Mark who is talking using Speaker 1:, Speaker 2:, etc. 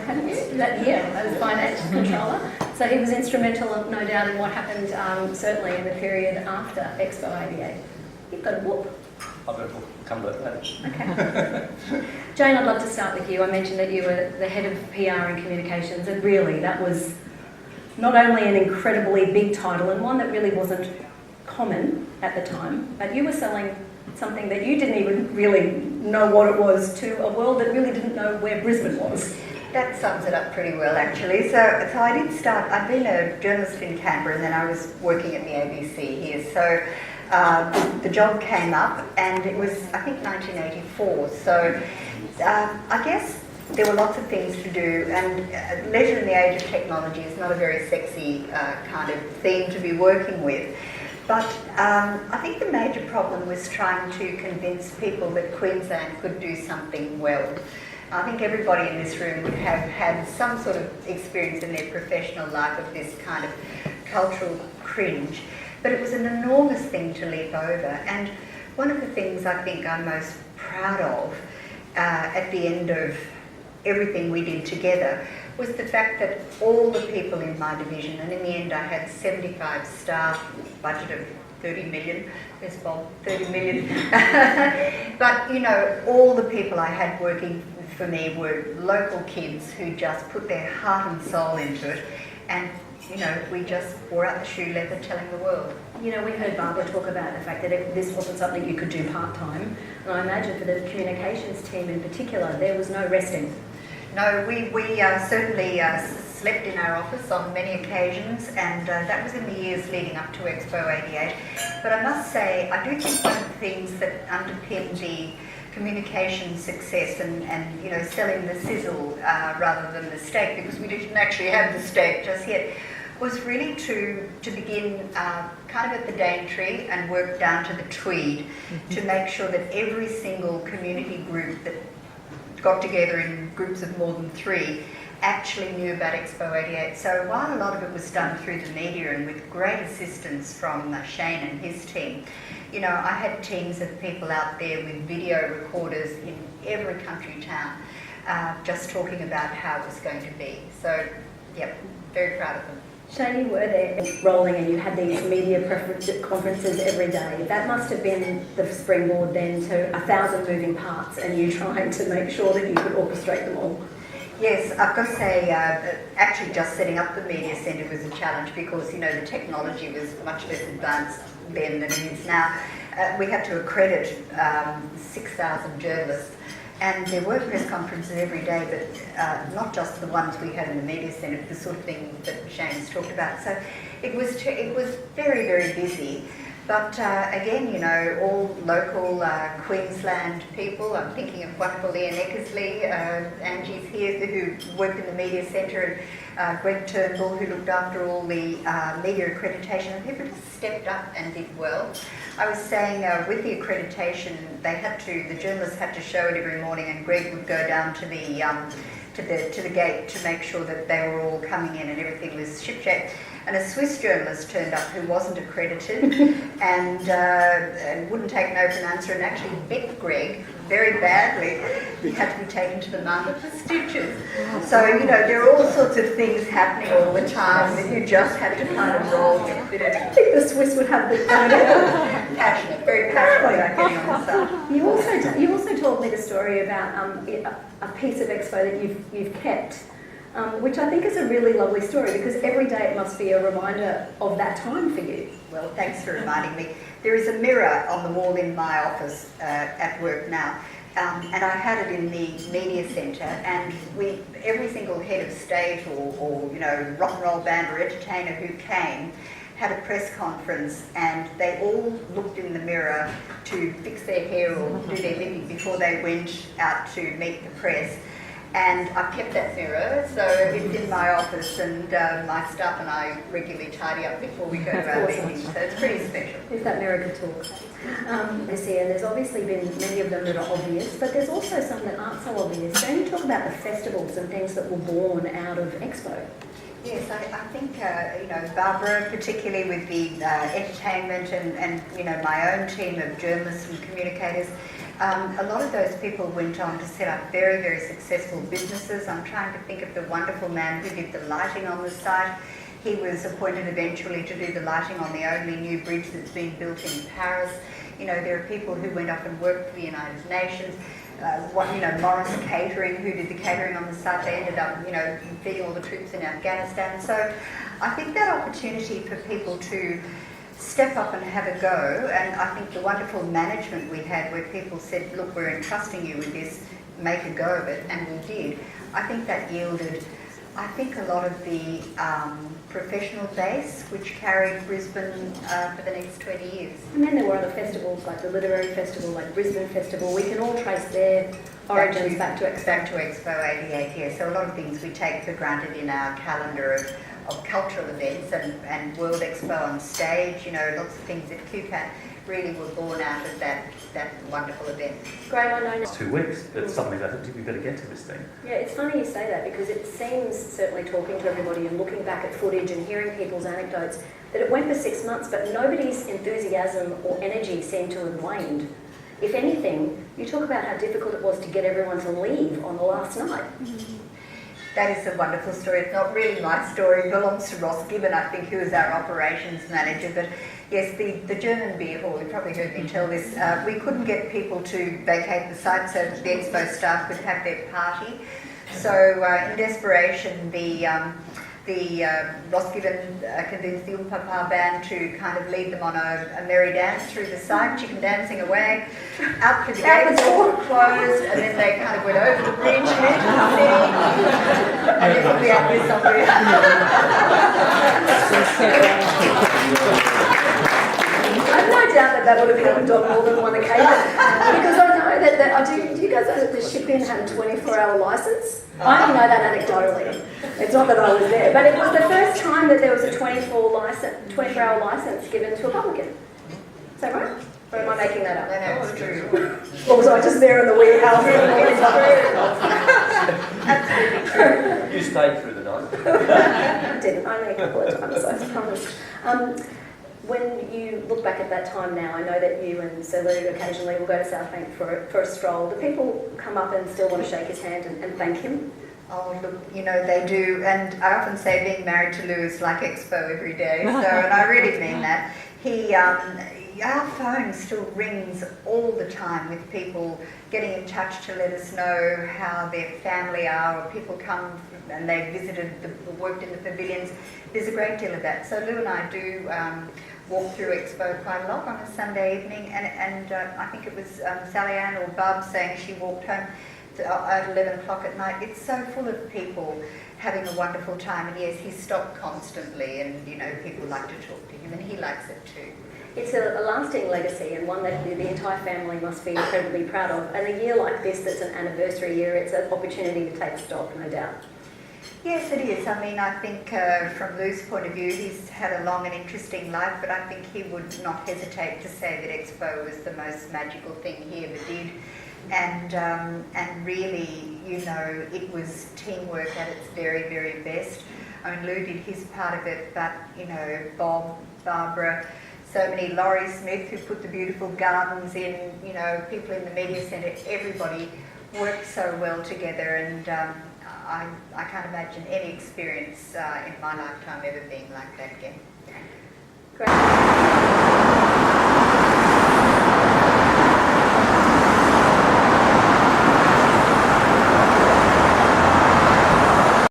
Speaker 1: hadn't you? That year as finance controller. So he was instrumental, no doubt, in what happened certainly in the period after Expo 88. You've got a whoop.
Speaker 2: I better come to that.
Speaker 1: Okay. Jane, I'd love to start with you. I mentioned that you were the head of PR and communications, and really that was not only an incredibly big title and one that really wasn't common at the time, but you were selling something that you didn't even really know what it was to a world that really didn't know where Brisbane was.
Speaker 3: That sums it up pretty well, actually. So I did start, I'd been a journalist in Canberra and then I was working at the ABC here. So the job came up and it was, I think, 1984. So I guess there were lots of things to do, and leisure in the age of technology is not a very sexy kind of theme to be working with. But I think the major problem was trying to convince people that Queensland could do something well. I think everybody in this room would have had some sort of experience in their professional life of this kind of cultural cringe. But it was an enormous thing to leap over. And one of the things I think I'm most proud of at the end of everything we did together was the fact that all the people in my division, and in the end I had 75 staff, budget of 30 million, yes Bob, 30 million, but you know, all the people I had working for me were local kids who just put their heart and soul into it, and you know, we just wore out the shoe leather telling the world.
Speaker 1: You know, we heard Barbara talk about the fact that this wasn't something you could do part-time, and I imagine for the communications team in particular, there was no resting.
Speaker 3: No, we certainly slept in our office on many occasions, and that was in the years leading up to Expo 88. But I must say, I do think one of the things that underpinned the communication success and you know, selling the sizzle rather than the steak, because we didn't actually have the steak just yet, was really to begin kind of at the Daintree and work down to the Tweed to make sure that every single community group that got together in groups of more than 3 actually knew about Expo 88. So while a lot of it was done through the media and with great assistance from Shane and his team, you know, I had teams of people out there with video recorders in every country town just talking about how it was going to be. So, yep, very proud of them.
Speaker 1: Shane, you were there rolling and you had these media conferences every day. That must have been the springboard then to 1,000 moving parts and you trying to make sure that you could orchestrate them all.
Speaker 3: Yes, I've got to say, actually just setting up the media centre was a challenge because, you know, the technology was much less advanced then than it is now. We had to accredit 6,000 journalists. And there were press conferences every day, but not just the ones we had in the media centre, the sort of thing that Shane's talked about. So it was very, very busy. But again, you know, all local Queensland people. I'm thinking of wonderful Ian Eckersley, Angie's here, who worked in the media centre, and Greg Turnbull, who looked after all the media accreditation. And people just stepped up and did well. I was saying with the accreditation, the journalists had to show it every morning, and Greg would go down to the gate to make sure that they were all coming in and everything was shipshape. And a Swiss journalist turned up who wasn't accredited and wouldn't take no for an answer and actually bit Greg very badly. He had to be taken to the market for stitches. So, you know, there are all sorts of things happening all the time that you just had to kind of roll with it.
Speaker 1: I think the Swiss would have the
Speaker 3: Passionate, very passionate about getting on the side.
Speaker 1: You also told me the story about a piece of Expo that you've kept, which I think is a really lovely story because every day it must be a reminder of that time for you.
Speaker 3: Well, thanks for reminding me. There is a mirror on the wall in my office at work now, and I had it in the media centre, and every single head of state or you know, rock and roll band or entertainer who came had a press conference, and they all looked in the mirror to fix their hair or do their lippies before they went out to meet the press. And I've kept that mirror, so it's in my office, and my staff and I regularly tidy up before we go to our meetings, so it's pretty special.
Speaker 1: If that mirror could talk. This year, there's obviously been many of them that are obvious, but there's also some that aren't so obvious. Can you talk about the festivals and things that were born out of Expo?
Speaker 3: Yes, I think, Barbara, particularly with the entertainment and, my own team of journalists and communicators, a lot of those people went on to set up very, very successful businesses. I'm trying to think of the wonderful man who did the lighting on the site. He was appointed eventually to do the lighting on the only new bridge that's been built in Paris. There are people who went off and worked for the United Nations. Morris Catering, who did the catering on the site, they ended up, feeding all the troops in Afghanistan. So I think that opportunity for people to step up and have a go, and I think the wonderful management we had where people said, look, we're entrusting you with this, make a go of it, and we did. I think that yielded, a lot of the professional base which carried Brisbane for the next 20 years.
Speaker 1: And then there were other festivals like the Literary Festival, like Brisbane Festival. We can all trace their origins back to Expo.
Speaker 3: Back to Expo 88, yeah. So a lot of things we take for granted in our calendar of cultural events and World Expo on stage, lots of things at QCAT really were born out of that wonderful event.
Speaker 1: Great, I know now.
Speaker 2: It's 2 weeks, but suddenly they think we better get to this thing.
Speaker 1: Yeah, it's funny you say that because it seems, certainly talking to everybody and looking back at footage and hearing people's anecdotes, that it went for 6 months, but nobody's enthusiasm or energy seemed to have waned. If anything, you talk about how difficult it was to get everyone to leave on the last night.
Speaker 3: That is a wonderful story. It's not really my story. It belongs to Ross Gibbon, I think, who is our operations manager. But yes, the German beer hall, you probably heard me tell this, we couldn't get people to vacate the site so that the Expo staff could have their party. So in desperation, the Ross Gibbon convinced the Umpapa band to kind of lead them on a merry dance through the site, chicken dancing away, out through the gates, all were closed, and then they kind of went over the bridge and into the city, and then probably out there somewhere.
Speaker 1: I've no doubt that would have happened on more than one occasion because I know that do you guys know that the ship-in had a 24-hour licence? I only know that anecdotally. It's not that I was there, but it was the first time that there was a 24-hour licence given to a publican. Is that right? Or am I making that up?
Speaker 3: No, it's true.
Speaker 1: Or was I just there in the wee house?
Speaker 3: Absolutely true.
Speaker 2: You stayed through the night.
Speaker 1: I didn't, only a couple of times, I promise. When you look back at that time now, I know that you and Sir Lou occasionally will go to Southbank for a stroll. Do people come up and still want to shake his hand and thank him?
Speaker 3: Oh, look, they do. And I often say being married to Lou is like Expo every day. So, and I really mean that. Our phone still rings all the time with people getting in touch to let us know how their family are, or people come and they visited, worked in the pavilions. There's a great deal of that. So Lou and I do walk through Expo quite a lot on a Sunday evening, and I think it was Sally Ann or Bob saying she walked home at 11 o'clock at night. It's so full of people having a wonderful time, and yes, he's stopped constantly, and people like to talk to him, and he likes it too.
Speaker 1: It's a lasting legacy and one that the entire family must be incredibly proud of. And a year like this, that's an anniversary year, it's an opportunity to take stock, no doubt.
Speaker 3: Yes, it is. I mean, I think from Lou's point of view, he's had a long and interesting life, but I think he would not hesitate to say that Expo was the most magical thing he ever did. And really, it was teamwork at its very, very best. I mean, Lou did his part of it, but, Bob, Barbara, so many, Laurie Smith, who put the beautiful gardens in, people in the media centre, everybody worked so well together, and I can't imagine any experience in my lifetime ever being like that again.
Speaker 1: Great.